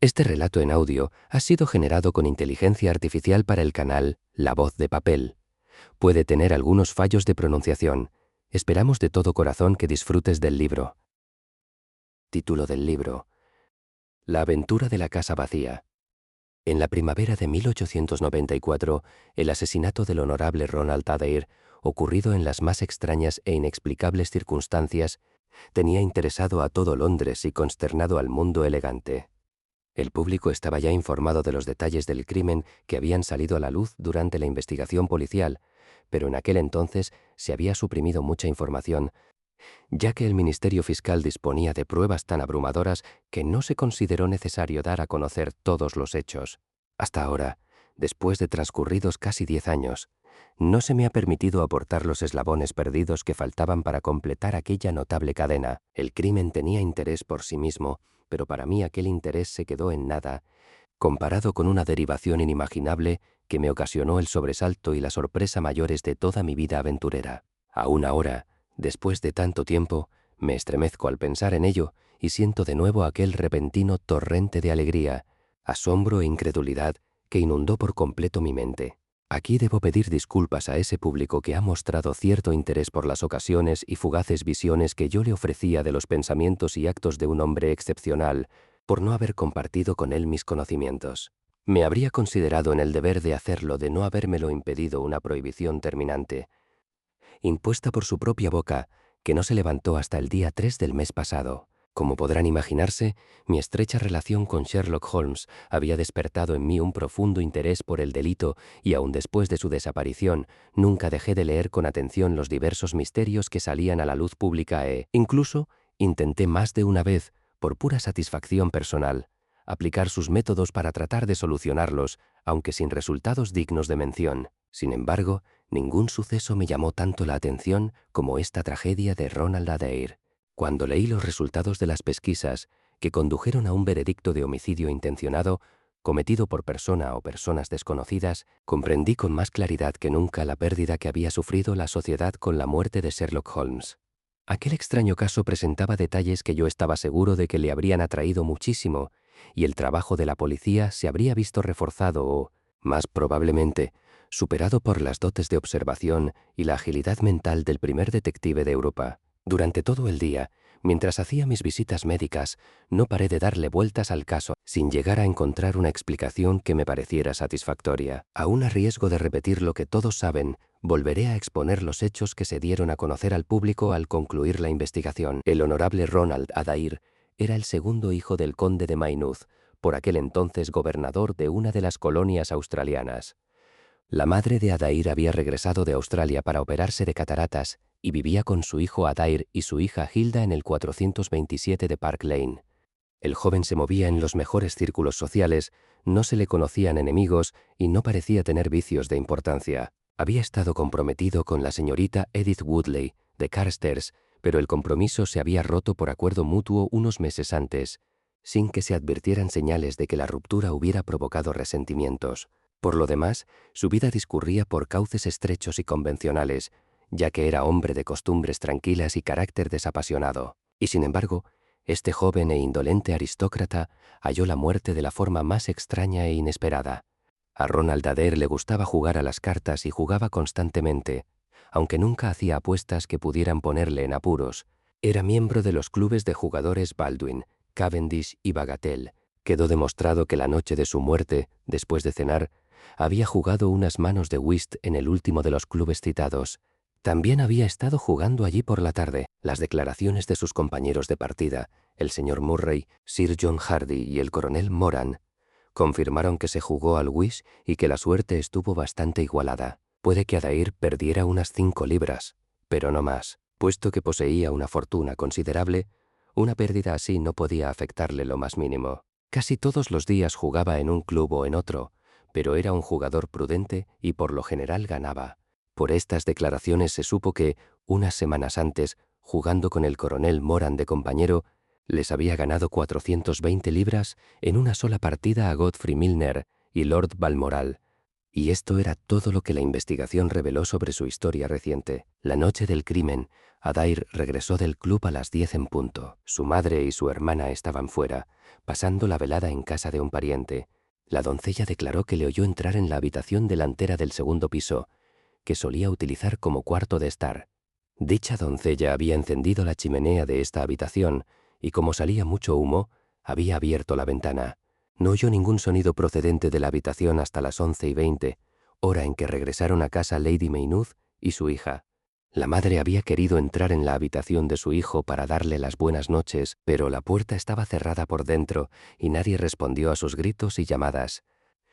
Este relato en audio ha sido generado con inteligencia artificial para el canal La Voz de Papel. Puede tener algunos fallos de pronunciación. Esperamos de todo corazón que disfrutes del libro. Título del libro: La aventura de la casa vacía. En la primavera de 1894, el asesinato del honorable Ronald Adair, ocurrido en las más extrañas e inexplicables circunstancias, tenía interesado a todo Londres y consternado al mundo elegante. El público estaba ya informado de los detalles del crimen que habían salido a la luz durante la investigación policial, pero en aquel entonces se había suprimido mucha información, ya que el Ministerio Fiscal disponía de pruebas tan abrumadoras que no se consideró necesario dar a conocer todos los hechos. Hasta ahora, después de transcurridos casi 10 años, no se me ha permitido aportar los eslabones perdidos que faltaban para completar aquella notable cadena. El crimen tenía interés por sí mismo, pero para mí aquel interés se quedó en nada, comparado con una derivación inimaginable que me ocasionó el sobresalto y la sorpresa mayores de toda mi vida aventurera. Aún ahora, después de tanto tiempo, me estremezco al pensar en ello y siento de nuevo aquel repentino torrente de alegría, asombro e incredulidad que inundó por completo mi mente. Aquí debo pedir disculpas a ese público que ha mostrado cierto interés por las ocasiones y fugaces visiones que yo le ofrecía de los pensamientos y actos de un hombre excepcional, por no haber compartido con él mis conocimientos. Me habría considerado en el deber de hacerlo de no habérmelo impedido una prohibición terminante, impuesta por su propia boca, que no se levantó hasta el día 3 del mes pasado. Como podrán imaginarse, mi estrecha relación con Sherlock Holmes había despertado en mí un profundo interés por el delito y aun después de su desaparición, nunca dejé de leer con atención los diversos misterios que salían a la luz pública incluso, intenté más de una vez, por pura satisfacción personal, aplicar sus métodos para tratar de solucionarlos, aunque sin resultados dignos de mención. Sin embargo, ningún suceso me llamó tanto la atención como esta tragedia de Ronald Adair. Cuando leí los resultados de las pesquisas que condujeron a un veredicto de homicidio intencionado, cometido por persona o personas desconocidas, comprendí con más claridad que nunca la pérdida que había sufrido la sociedad con la muerte de Sherlock Holmes. Aquel extraño caso presentaba detalles que yo estaba seguro de que le habrían atraído muchísimo, y el trabajo de la policía se habría visto reforzado o, más probablemente, superado por las dotes de observación y la agilidad mental del primer detective de Europa. Durante todo el día, mientras hacía mis visitas médicas, no paré de darle vueltas al caso sin llegar a encontrar una explicación que me pareciera satisfactoria. Aún a riesgo de repetir lo que todos saben, volveré a exponer los hechos que se dieron a conocer al público al concluir la investigación. El honorable Ronald Adair era el segundo hijo del conde de Maynooth, por aquel entonces gobernador de una de las colonias australianas. La madre de Adair había regresado de Australia para operarse de cataratas y vivía con su hijo Adair y su hija Hilda en el 427 de Park Lane. El joven se movía en los mejores círculos sociales, no se le conocían enemigos y no parecía tener vicios de importancia. Había estado comprometido con la señorita Edith Woodley, de Carstairs, pero el compromiso se había roto por acuerdo mutuo unos meses antes, sin que se advirtieran señales de que la ruptura hubiera provocado resentimientos. Por lo demás, su vida discurría por cauces estrechos y convencionales, ya que era hombre de costumbres tranquilas y carácter desapasionado. Y sin embargo, este joven e indolente aristócrata halló la muerte de la forma más extraña e inesperada. A Ronald Adair le gustaba jugar a las cartas y jugaba constantemente, aunque nunca hacía apuestas que pudieran ponerle en apuros. Era miembro de los clubes de jugadores Baldwin, Cavendish y Bagatelle. Quedó demostrado que la noche de su muerte, después de cenar, había jugado unas manos de whist en el último de los clubes citados. También había estado jugando allí por la tarde. Las declaraciones de sus compañeros de partida, el señor Murray, Sir John Hardy y el coronel Moran, confirmaron que se jugó al whist y que la suerte estuvo bastante igualada. Puede que Adair perdiera unas 5 libras, pero no más. Puesto que poseía una fortuna considerable, una pérdida así no podía afectarle lo más mínimo. Casi todos los días jugaba en un club o en otro, pero era un jugador prudente y por lo general ganaba. Por estas declaraciones se supo que, unas semanas antes, jugando con el coronel Moran de compañero, les había ganado 420 libras en una sola partida a Godfrey Milner y Lord Balmoral, Y esto era todo lo que la investigación reveló sobre su historia reciente. La noche del crimen, Adair regresó del club a las 10 en punto. Su madre y su hermana estaban fuera, pasando la velada en casa de un pariente. La doncella declaró que le oyó entrar en la habitación delantera del segundo piso, que solía utilizar como cuarto de estar. Dicha doncella había encendido la chimenea de esta habitación y, como salía mucho humo, había abierto la ventana. No oyó ningún sonido procedente de la habitación hasta las 11:20, hora en que regresaron a casa Lady Maynooth y su hija. La madre había querido entrar en la habitación de su hijo para darle las buenas noches, pero la puerta estaba cerrada por dentro y nadie respondió a sus gritos y llamadas.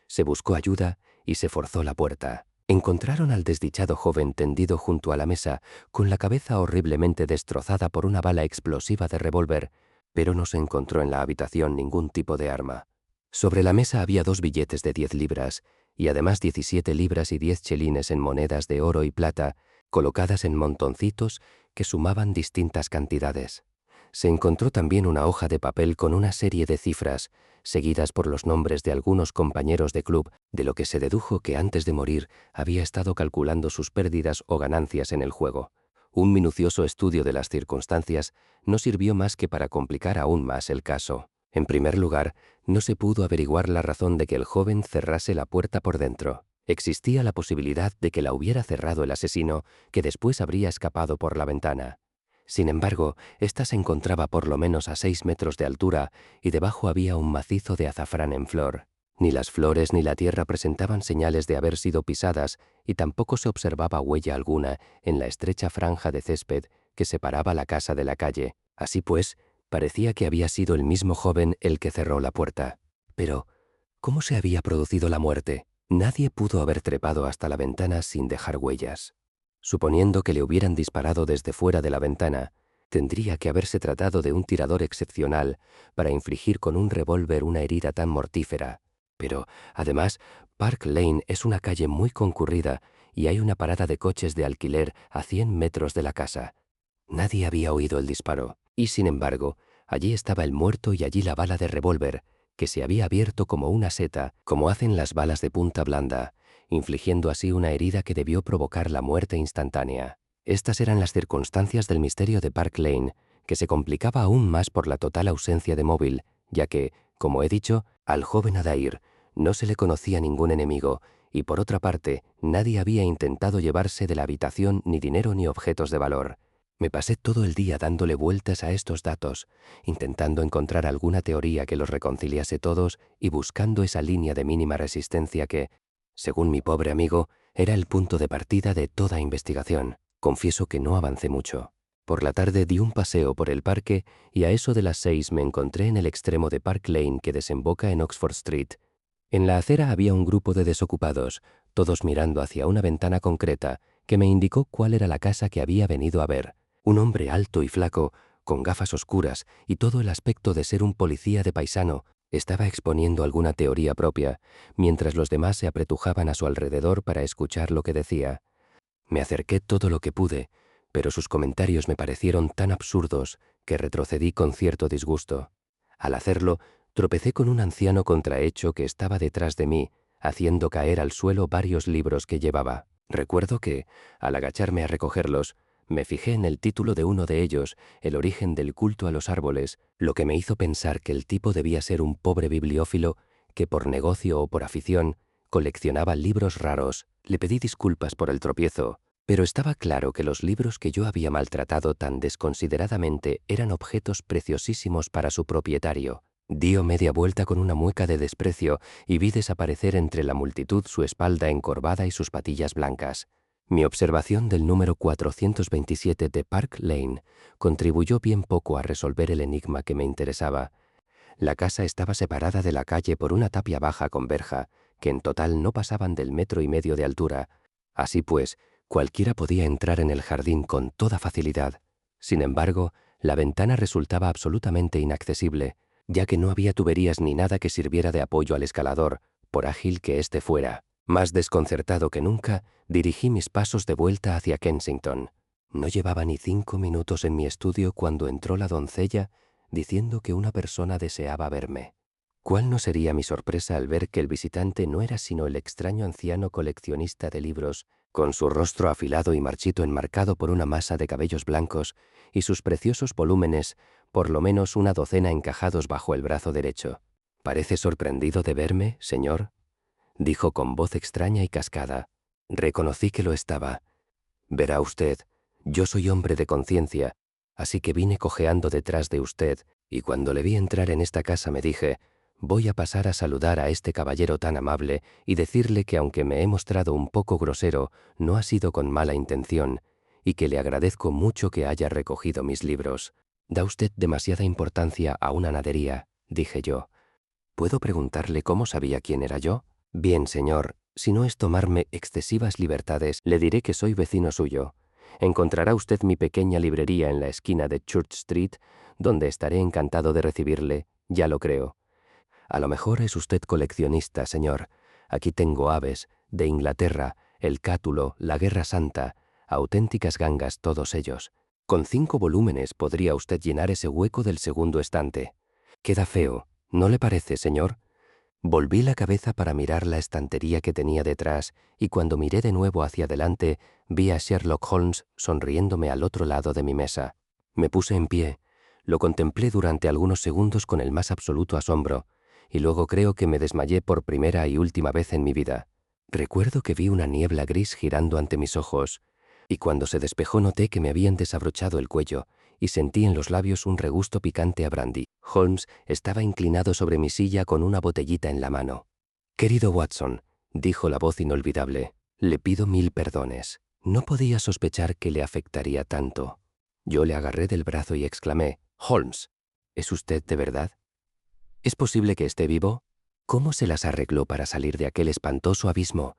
Se buscó ayuda y se forzó la puerta. Encontraron al desdichado joven tendido junto a la mesa, con la cabeza horriblemente destrozada por una bala explosiva de revólver, pero no se encontró en la habitación ningún tipo de arma. Sobre la mesa había 2 billetes de 10 libras, y además 17 libras y 10 chelines en monedas de oro y plata, colocadas en montoncitos que sumaban distintas cantidades. Se encontró también una hoja de papel con una serie de cifras, seguidas por los nombres de algunos compañeros de club, de lo que se dedujo que antes de morir había estado calculando sus pérdidas o ganancias en el juego. Un minucioso estudio de las circunstancias no sirvió más que para complicar aún más el caso. En primer lugar, no se pudo averiguar la razón de que el joven cerrase la puerta por dentro. Existía la posibilidad de que la hubiera cerrado el asesino, que después habría escapado por la ventana. Sin embargo, ésta se encontraba por lo menos a 6 metros de altura y debajo había un macizo de azafrán en flor. Ni las flores ni la tierra presentaban señales de haber sido pisadas y tampoco se observaba huella alguna en la estrecha franja de césped que separaba la casa de la calle. Así pues, parecía que había sido el mismo joven el que cerró la puerta. Pero, ¿cómo se había producido la muerte? Nadie pudo haber trepado hasta la ventana sin dejar huellas. Suponiendo que le hubieran disparado desde fuera de la ventana, tendría que haberse tratado de un tirador excepcional para infligir con un revólver una herida tan mortífera. Pero, además, Park Lane es una calle muy concurrida y hay una parada de coches de alquiler a 100 metros de la casa. Nadie había oído el disparo, y sin embargo, allí estaba el muerto y allí la bala de revólver, que se había abierto como una seta, como hacen las balas de punta blanda, infligiendo así una herida que debió provocar la muerte instantánea. Estas eran las circunstancias del misterio de Park Lane, que se complicaba aún más por la total ausencia de móvil, ya que, como he dicho, al joven Adair no se le conocía ningún enemigo, y por otra parte, nadie había intentado llevarse de la habitación ni dinero ni objetos de valor. Me pasé todo el día dándole vueltas a estos datos, intentando encontrar alguna teoría que los reconciliase todos y buscando esa línea de mínima resistencia que, según mi pobre amigo, era el punto de partida de toda investigación. Confieso que no avancé mucho. Por la tarde di un paseo por el parque y a eso de las 6 me encontré en el extremo de Park Lane que desemboca en Oxford Street. En la acera había un grupo de desocupados, todos mirando hacia una ventana concreta que me indicó cuál era la casa que había venido a ver. Un hombre alto y flaco, con gafas oscuras y todo el aspecto de ser un policía de paisano, estaba exponiendo alguna teoría propia, mientras los demás se apretujaban a su alrededor para escuchar lo que decía. Me acerqué todo lo que pude, pero sus comentarios me parecieron tan absurdos que retrocedí con cierto disgusto. Al hacerlo, tropecé con un anciano contrahecho que estaba detrás de mí, haciendo caer al suelo varios libros que llevaba. Recuerdo que, al agacharme a recogerlos, me fijé en el título de uno de ellos, El origen del culto a los árboles, lo que me hizo pensar que el tipo debía ser un pobre bibliófilo que, por negocio o por afición, coleccionaba libros raros. Le pedí disculpas por el tropiezo, pero estaba claro que los libros que yo había maltratado tan desconsideradamente eran objetos preciosísimos para su propietario. Dio media vuelta con una mueca de desprecio y vi desaparecer entre la multitud su espalda encorvada y sus patillas blancas. Mi observación del número 427 de Park Lane contribuyó bien poco a resolver el enigma que me interesaba. La casa estaba separada de la calle por una tapia baja con verja, que en total no pasaban del 1,5 metros de altura. Así pues, cualquiera podía entrar en el jardín con toda facilidad. Sin embargo, la ventana resultaba absolutamente inaccesible, ya que no había tuberías ni nada que sirviera de apoyo al escalador, por ágil que éste fuera. Más desconcertado que nunca, dirigí mis pasos de vuelta hacia Kensington. No llevaba ni 5 minutos en mi estudio cuando entró la doncella diciendo que una persona deseaba verme. ¿Cuál no sería mi sorpresa al ver que el visitante no era sino el extraño anciano coleccionista de libros, con su rostro afilado y marchito enmarcado por una masa de cabellos blancos y sus preciosos volúmenes, por lo menos una docena encajados bajo el brazo derecho? «¿Parece sorprendido de verme, señor?», dijo con voz extraña y cascada. Reconocí que lo estaba. «Verá usted, yo soy hombre de conciencia, así que vine cojeando detrás de usted, y cuando le vi entrar en esta casa me dije, voy a pasar a saludar a este caballero tan amable y decirle que aunque me he mostrado un poco grosero, no ha sido con mala intención, y que le agradezco mucho que haya recogido mis libros. Da usted demasiada importancia a una nadería», dije yo. «¿Puedo preguntarle cómo sabía quién era yo? Bien, señor, si no es tomarme excesivas libertades, le diré que soy vecino suyo. Encontrará usted mi pequeña librería en la esquina de Church Street, donde estaré encantado de recibirle, ya lo creo. A lo mejor es usted coleccionista, señor. Aquí tengo aves, de Inglaterra, el cátulo, la Guerra Santa, auténticas gangas todos ellos. Con 5 volúmenes podría usted llenar ese hueco del segundo estante. Queda feo, ¿no le parece, señor?» Volví la cabeza para mirar la estantería que tenía detrás, y cuando miré de nuevo hacia adelante, vi a Sherlock Holmes sonriéndome al otro lado de mi mesa. Me puse en pie, lo contemplé durante algunos segundos con el más absoluto asombro, y luego creo que me desmayé por primera y última vez en mi vida. Recuerdo que vi una niebla gris girando ante mis ojos, y cuando se despejó noté que me habían desabrochado el cuello, y sentí en los labios un regusto picante a brandy. Holmes estaba inclinado sobre mi silla con una botellita en la mano. «Querido Watson», dijo la voz inolvidable, «le pido 1000 perdones. No podía sospechar que le afectaría tanto». Yo le agarré del brazo y exclamé, «Holmes, ¿es usted de verdad? ¿Es posible que esté vivo? ¿Cómo se las arregló para salir de aquel espantoso abismo?»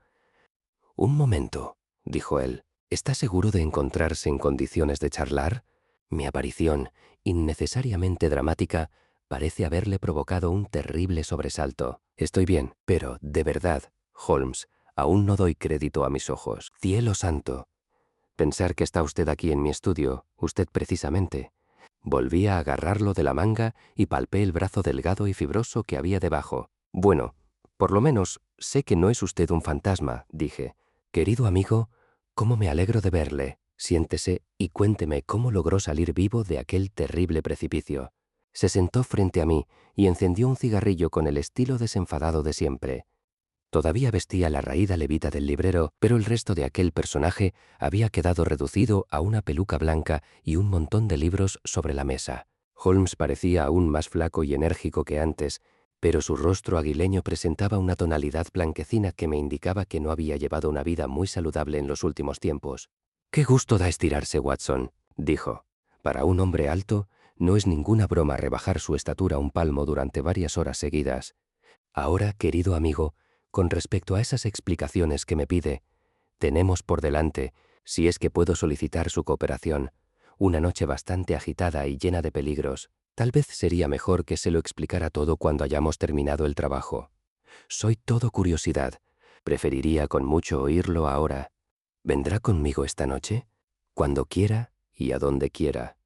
«Un momento», dijo él, «¿está seguro de encontrarse en condiciones de charlar? Mi aparición, innecesariamente dramática, parece haberle provocado un terrible sobresalto. Estoy bien, pero, de verdad, Holmes, aún no doy crédito a mis ojos. ¡Cielo santo! Pensar que está usted aquí en mi estudio, usted precisamente». Volví a agarrarlo de la manga y palpé el brazo delgado y fibroso que había debajo. «Bueno, por lo menos sé que no es usted un fantasma», dije. «Querido amigo, cómo me alegro de verle. Siéntese y cuénteme cómo logró salir vivo de aquel terrible precipicio». Se sentó frente a mí y encendió un cigarrillo con el estilo desenfadado de siempre. Todavía vestía la raída levita del librero, pero el resto de aquel personaje había quedado reducido a una peluca blanca y un montón de libros sobre la mesa. Holmes parecía aún más flaco y enérgico que antes, pero su rostro aguileño presentaba una tonalidad blanquecina que me indicaba que no había llevado una vida muy saludable en los últimos tiempos. «Qué gusto da estirarse, Watson», dijo. «Para un hombre alto, no es ninguna broma rebajar su estatura un palmo durante varias horas seguidas. Ahora, querido amigo, con respecto a esas explicaciones que me pide, tenemos por delante, si es que puedo solicitar su cooperación, una noche bastante agitada y llena de peligros. Tal vez sería mejor que se lo explicara todo cuando hayamos terminado el trabajo. Soy todo curiosidad. Preferiría con mucho oírlo ahora. ¿Vendrá conmigo esta noche? Cuando quiera y a donde quiera.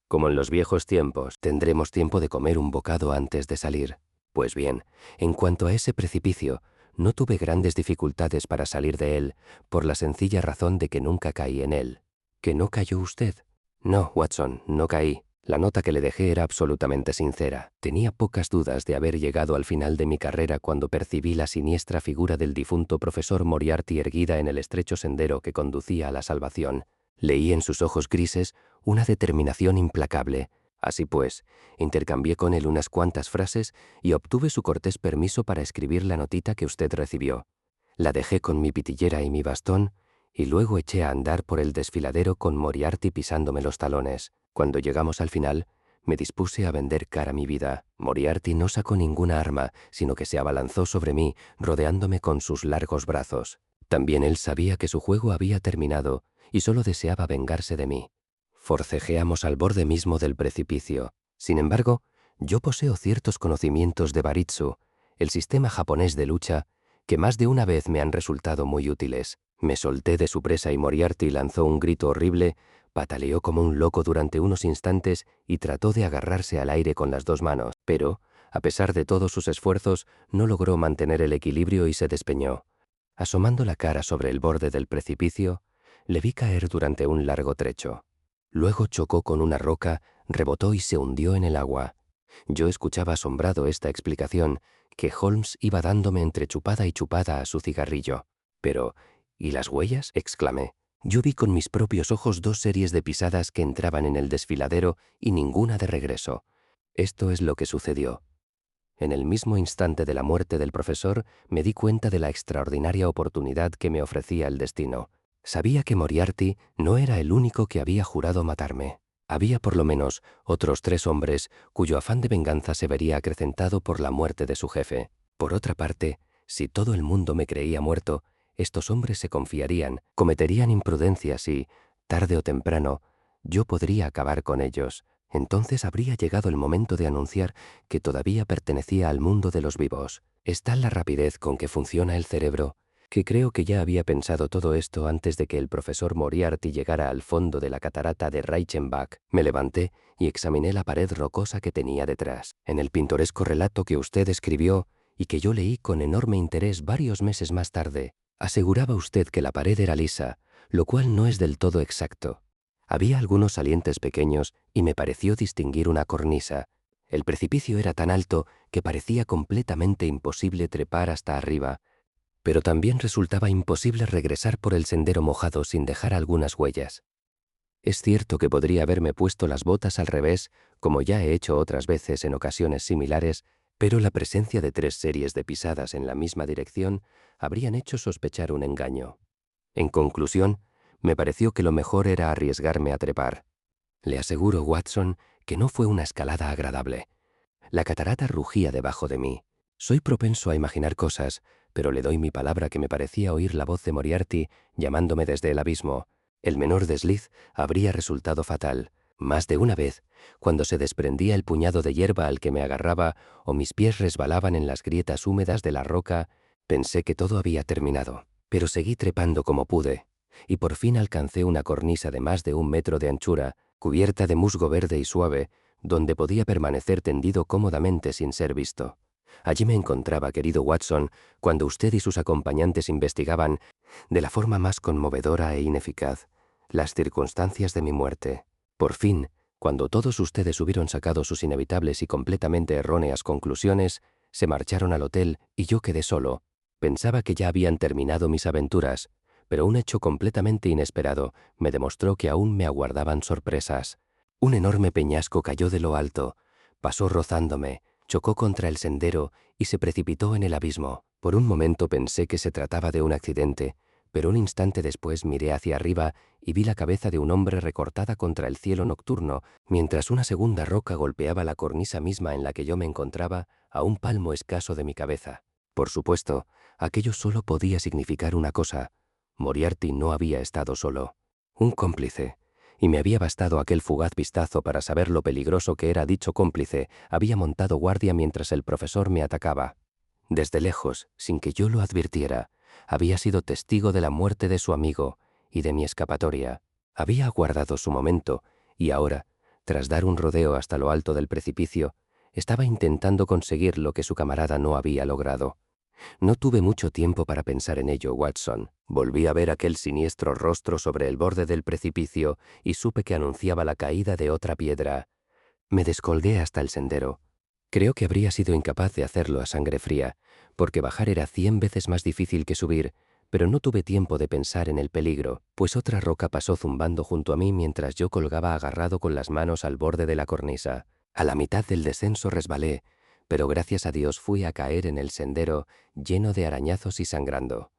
Como en los viejos tiempos, tendremos tiempo de comer un bocado antes de salir. Pues bien, en cuanto a ese precipicio, no tuve grandes dificultades para salir de él, por la sencilla razón de que nunca caí en él. ¿Que no cayó usted? No, Watson, no caí. La nota que le dejé era absolutamente sincera. Tenía pocas dudas de haber llegado al final de mi carrera cuando percibí la siniestra figura del difunto profesor Moriarty erguida en el estrecho sendero que conducía a la salvación. Leí en sus ojos grises una determinación implacable. Así pues, intercambié con él unas cuantas frases y obtuve su cortés permiso para escribir la notita que usted recibió. La dejé con mi pitillera y mi bastón, y luego eché a andar por el desfiladero con Moriarty pisándome los talones. Cuando llegamos al final, me dispuse a vender cara mi vida. Moriarty no sacó ninguna arma, sino que se abalanzó sobre mí, rodeándome con sus largos brazos. También él sabía que su juego había terminado y solo deseaba vengarse de mí. Forcejeamos al borde mismo del precipicio. Sin embargo, yo poseo ciertos conocimientos de Baritsu, el sistema japonés de lucha, que más de una vez me han resultado muy útiles. Me solté de su presa y Moriarty lanzó un grito horrible, pataleó como un loco durante unos instantes y trató de agarrarse al aire con las 2 manos, pero, A pesar de todos sus esfuerzos, no logró mantener el equilibrio y se despeñó. Asomando la cara sobre el borde del precipicio, le vi caer durante un largo trecho. Luego chocó con una roca, rebotó y se hundió en el agua. Yo escuchaba asombrado esta explicación que Holmes iba dándome entre chupada y chupada a su cigarrillo. Pero, ¿y las huellas?, exclamé. Yo vi con mis propios ojos 2 series de pisadas que entraban en el desfiladero y ninguna de regreso. Esto es lo que sucedió. En el mismo instante de la muerte del profesor, me di cuenta de la extraordinaria oportunidad que me ofrecía el destino. Sabía que Moriarty no era el único que había jurado matarme. Había por lo menos otros 3 hombres cuyo afán de venganza se vería acrecentado por la muerte de su jefe. Por otra parte, si todo el mundo me creía muerto, estos hombres se confiarían, cometerían imprudencias y, tarde o temprano, yo podría acabar con ellos. Entonces habría llegado el momento de anunciar que todavía pertenecía al mundo de los vivos. Es tal la rapidez con que funciona el cerebro, que creo que ya había pensado todo esto antes de que el profesor Moriarty llegara al fondo de la catarata de Reichenbach. Me levanté y examiné la pared rocosa que tenía detrás. En el pintoresco relato que usted escribió y que yo leí con enorme interés varios meses más tarde, aseguraba usted que la pared era lisa, lo cual no es del todo exacto. Había algunos salientes pequeños y me pareció distinguir una cornisa. El precipicio era tan alto que parecía completamente imposible trepar hasta arriba, pero también resultaba imposible regresar por el sendero mojado sin dejar algunas huellas. Es cierto que podría haberme puesto las botas al revés, como ya he hecho otras veces en ocasiones similares, pero la presencia de 3 series de pisadas en la misma dirección habrían hecho sospechar un engaño. En conclusión, me pareció que lo mejor era arriesgarme a trepar. Le aseguro, Watson, que no fue una escalada agradable. La catarata rugía debajo de mí. Soy propenso a imaginar cosas, pero le doy mi palabra que me parecía oír la voz de Moriarty llamándome desde el abismo. El menor desliz habría resultado fatal. Más de una vez, cuando se desprendía el puñado de hierba al que me agarraba o mis pies resbalaban en las grietas húmedas de la roca, pensé que todo había terminado. Pero seguí trepando como pude, y por fin alcancé una cornisa de más de 1 metro de anchura, cubierta de musgo verde y suave, donde podía permanecer tendido cómodamente sin ser visto. Allí me encontraba, querido Watson, cuando usted y sus acompañantes investigaban, de la forma más conmovedora e ineficaz, las circunstancias de mi muerte. Por fin, cuando todos ustedes hubieron sacado sus inevitables y completamente erróneas conclusiones, se marcharon al hotel y yo quedé solo. Pensaba que ya habían terminado mis aventuras, pero un hecho completamente inesperado me demostró que aún me aguardaban sorpresas. Un enorme peñasco cayó de lo alto, pasó rozándome, chocó contra el sendero y se precipitó en el abismo. Por un momento pensé que se trataba de un accidente, pero un instante después miré hacia arriba y vi la cabeza de un hombre recortada contra el cielo nocturno, mientras una segunda roca golpeaba la cornisa misma en la que yo me encontraba a un palmo escaso de mi cabeza. Por supuesto, aquello solo podía significar una cosa. Moriarty no había estado solo. Un cómplice. Y me había bastado aquel fugaz vistazo para saber lo peligroso que era dicho cómplice. Había montado guardia mientras el profesor me atacaba. Desde lejos, sin que yo lo advirtiera, había sido testigo de la muerte de su amigo y de mi escapatoria. Había aguardado su momento y ahora, tras dar un rodeo hasta lo alto del precipicio, estaba intentando conseguir lo que su camarada no había logrado. No tuve mucho tiempo para pensar en ello, Watson. Volví a ver aquel siniestro rostro sobre el borde del precipicio y supe que anunciaba la caída de otra piedra. Me descolgué hasta el sendero. Creo que habría sido incapaz de hacerlo a sangre fría, porque bajar era 100 veces más difícil que subir, pero no tuve tiempo de pensar en el peligro, pues otra roca pasó zumbando junto a mí mientras yo colgaba agarrado con las manos al borde de la cornisa. A la mitad del descenso resbalé, pero gracias a Dios fui a caer en el sendero lleno de arañazos y sangrando.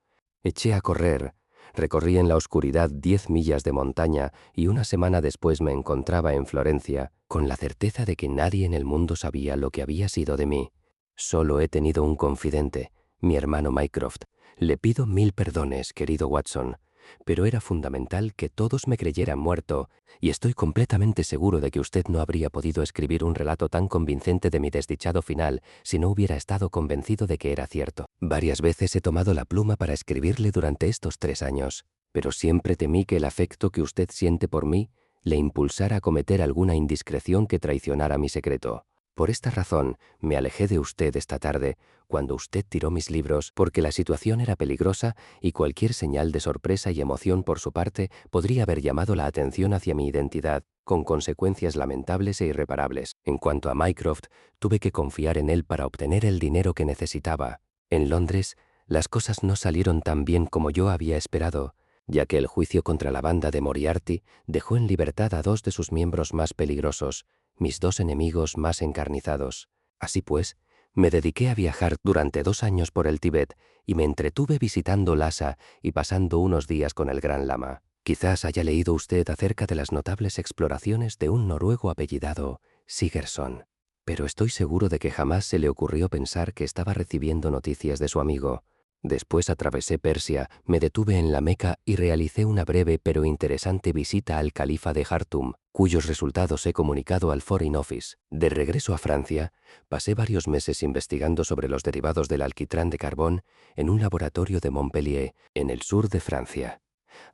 Eché a correr, recorrí en la oscuridad 10 millas de montaña y una semana después me encontraba en Florencia, con la certeza de que nadie en el mundo sabía lo que había sido de mí. Solo he tenido un confidente, mi hermano Mycroft. Le pido 1000 perdones, querido Watson, pero era fundamental que todos me creyeran muerto, y estoy completamente seguro de que usted no habría podido escribir un relato tan convincente de mi desdichado final si no hubiera estado convencido de que era cierto. Varias veces he tomado la pluma para escribirle durante estos 3 años, pero siempre temí que el afecto que usted siente por mí le impulsara a cometer alguna indiscreción que traicionara mi secreto. Por esta razón, me alejé de usted esta tarde, cuando usted tiró mis libros, porque la situación era peligrosa y cualquier señal de sorpresa y emoción por su parte podría haber llamado la atención hacia mi identidad, con consecuencias lamentables e irreparables. En cuanto a Mycroft, tuve que confiar en él para obtener el dinero que necesitaba. En Londres, las cosas no salieron tan bien como yo había esperado, ya que el juicio contra la banda de Moriarty dejó en libertad a 2 de sus miembros más peligrosos, mis 2 enemigos más encarnizados. Así pues, me dediqué a viajar durante 2 años por el Tíbet y me entretuve visitando Lhasa y pasando unos días con el Gran Lama. Quizás haya leído usted acerca de las notables exploraciones de un noruego apellidado Sigerson, pero estoy seguro de que jamás se le ocurrió pensar que estaba recibiendo noticias de su amigo. Después atravesé Persia, me detuve en la Meca y realicé una breve pero interesante visita al califa de Jartum, cuyos resultados he comunicado al Foreign Office. De regreso a Francia, pasé varios meses investigando sobre los derivados del alquitrán de carbón en un laboratorio de Montpellier, en el sur de Francia.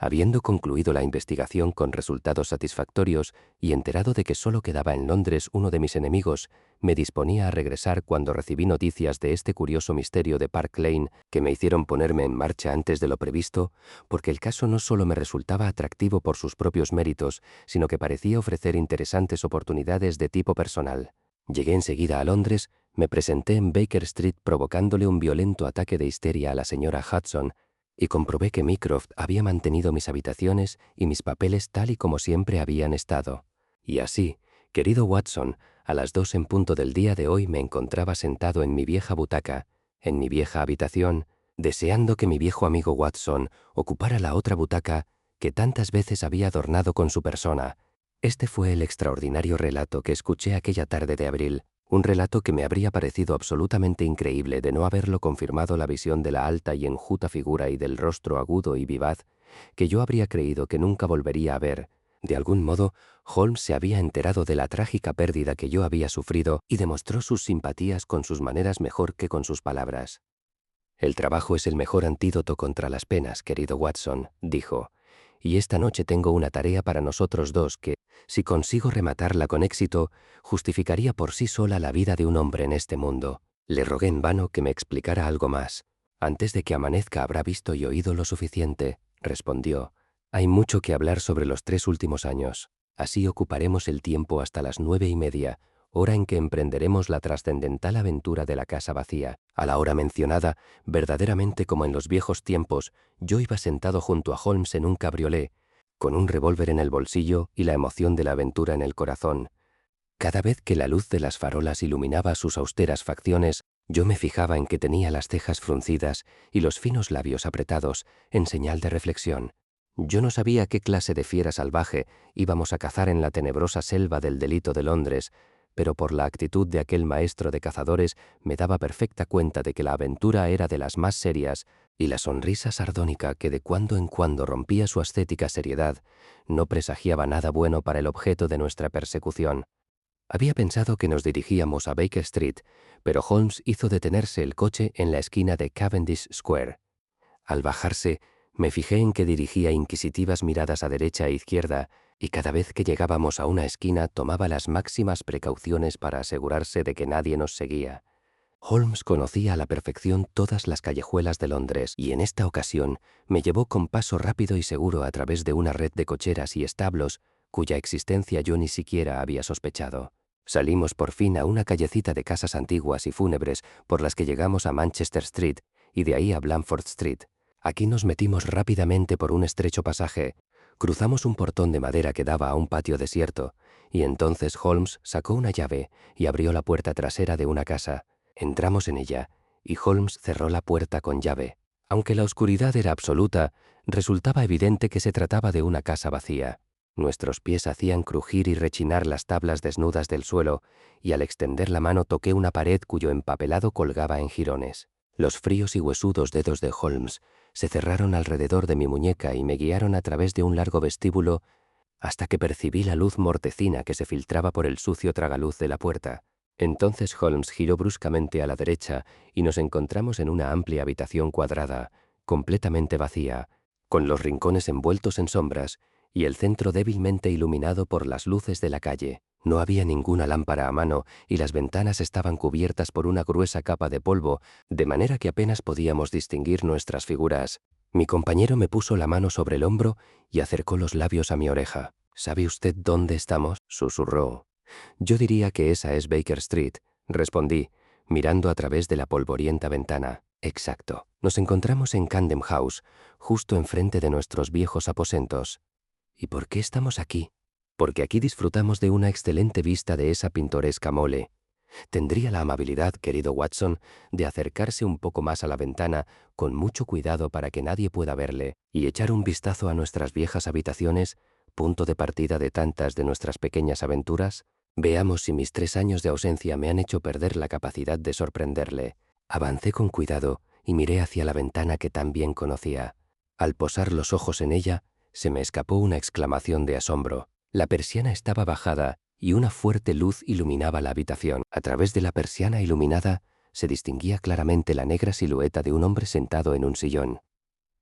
Habiendo concluido la investigación con resultados satisfactorios y enterado de que solo quedaba en Londres uno de mis enemigos, me disponía a regresar cuando recibí noticias de este curioso misterio de Park Lane que me hicieron ponerme en marcha antes de lo previsto, porque el caso no solo me resultaba atractivo por sus propios méritos, sino que parecía ofrecer interesantes oportunidades de tipo personal. Llegué enseguida a Londres, me presenté en Baker Street provocándole un violento ataque de histeria a la señora Hudson, y comprobé que Mycroft había mantenido mis habitaciones y mis papeles tal y como siempre habían estado. Y así, querido Watson, a las 2 en punto del día de hoy me encontraba sentado en mi vieja butaca, en mi vieja habitación, deseando que mi viejo amigo Watson ocupara la otra butaca que tantas veces había adornado con su persona. Este fue el extraordinario relato que escuché aquella tarde de abril, un relato que me habría parecido absolutamente increíble de no haberlo confirmado la visión de la alta y enjuta figura y del rostro agudo y vivaz, que yo habría creído que nunca volvería a ver. De algún modo, Holmes se había enterado de la trágica pérdida que yo había sufrido y demostró sus simpatías con sus maneras mejor que con sus palabras. «El trabajo es el mejor antídoto contra las penas, querido Watson», dijo, «y esta noche tengo una tarea para nosotros dos que, si consigo rematarla con éxito, justificaría por sí sola la vida de un hombre en este mundo». Le rogué en vano que me explicara algo más. «Antes de que amanezca habrá visto y oído lo suficiente», respondió. «Hay mucho que hablar sobre los 3 últimos años. Así ocuparemos el tiempo hasta las 9:30, hora en que emprenderemos la trascendental aventura de la casa vacía». A la hora mencionada, verdaderamente como en los viejos tiempos, yo iba sentado junto a Holmes en un cabriolé, con un revólver en el bolsillo y la emoción de la aventura en el corazón. Cada vez que la luz de las farolas iluminaba sus austeras facciones, yo me fijaba en que tenía las cejas fruncidas y los finos labios apretados, en señal de reflexión. Yo no sabía qué clase de fiera salvaje íbamos a cazar en la tenebrosa selva del delito de Londres, pero por la actitud de aquel maestro de cazadores me daba perfecta cuenta de que la aventura era de las más serias, y la sonrisa sardónica que de cuando en cuando rompía su ascética seriedad no presagiaba nada bueno para el objeto de nuestra persecución. Había pensado que nos dirigíamos a Baker Street, pero Holmes hizo detenerse el coche en la esquina de Cavendish Square. Al bajarse, me fijé en que dirigía inquisitivas miradas a derecha e izquierda, y cada vez que llegábamos a una esquina tomaba las máximas precauciones para asegurarse de que nadie nos seguía. Holmes conocía a la perfección todas las callejuelas de Londres, y en esta ocasión me llevó con paso rápido y seguro a través de una red de cocheras y establos cuya existencia yo ni siquiera había sospechado. Salimos por fin a una callecita de casas antiguas y fúnebres por las que llegamos a Manchester Street y de ahí a Blandford Street. Aquí nos metimos rápidamente por un estrecho pasaje, cruzamos un portón de madera que daba a un patio desierto, y entonces Holmes sacó una llave y abrió la puerta trasera de una casa. Entramos en ella, y Holmes cerró la puerta con llave. Aunque la oscuridad era absoluta, resultaba evidente que se trataba de una casa vacía. Nuestros pies hacían crujir y rechinar las tablas desnudas del suelo, y al extender la mano toqué una pared cuyo empapelado colgaba en jirones. Los fríos y huesudos dedos de Holmes se cerraron alrededor de mi muñeca y me guiaron a través de un largo vestíbulo hasta que percibí la luz mortecina que se filtraba por el sucio tragaluz de la puerta. Entonces Holmes giró bruscamente a la derecha y nos encontramos en una amplia habitación cuadrada, completamente vacía, con los rincones envueltos en sombras y el centro débilmente iluminado por las luces de la calle. No había ninguna lámpara a mano y las ventanas estaban cubiertas por una gruesa capa de polvo, de manera que apenas podíamos distinguir nuestras figuras. Mi compañero me puso la mano sobre el hombro y acercó los labios a mi oreja. «¿Sabe usted dónde estamos?», susurró. «Yo diría que esa es Baker Street», respondí, mirando a través de la polvorienta ventana. «Exacto. Nos encontramos en Camden House, justo enfrente de nuestros viejos aposentos». «¿Y por qué estamos aquí?» «Porque aquí disfrutamos de una excelente vista de esa pintoresca mole. ¿Tendría la amabilidad, querido Watson, de acercarse un poco más a la ventana, con mucho cuidado para que nadie pueda verle, y echar un vistazo a nuestras viejas habitaciones, punto de partida de tantas de nuestras pequeñas aventuras? Veamos si mis 3 años de ausencia me han hecho perder la capacidad de sorprenderle». Avancé con cuidado y miré hacia la ventana que tan bien conocía. Al posar los ojos en ella, se me escapó una exclamación de asombro. La persiana estaba bajada y una fuerte luz iluminaba la habitación. A través de la persiana iluminada se distinguía claramente la negra silueta de un hombre sentado en un sillón.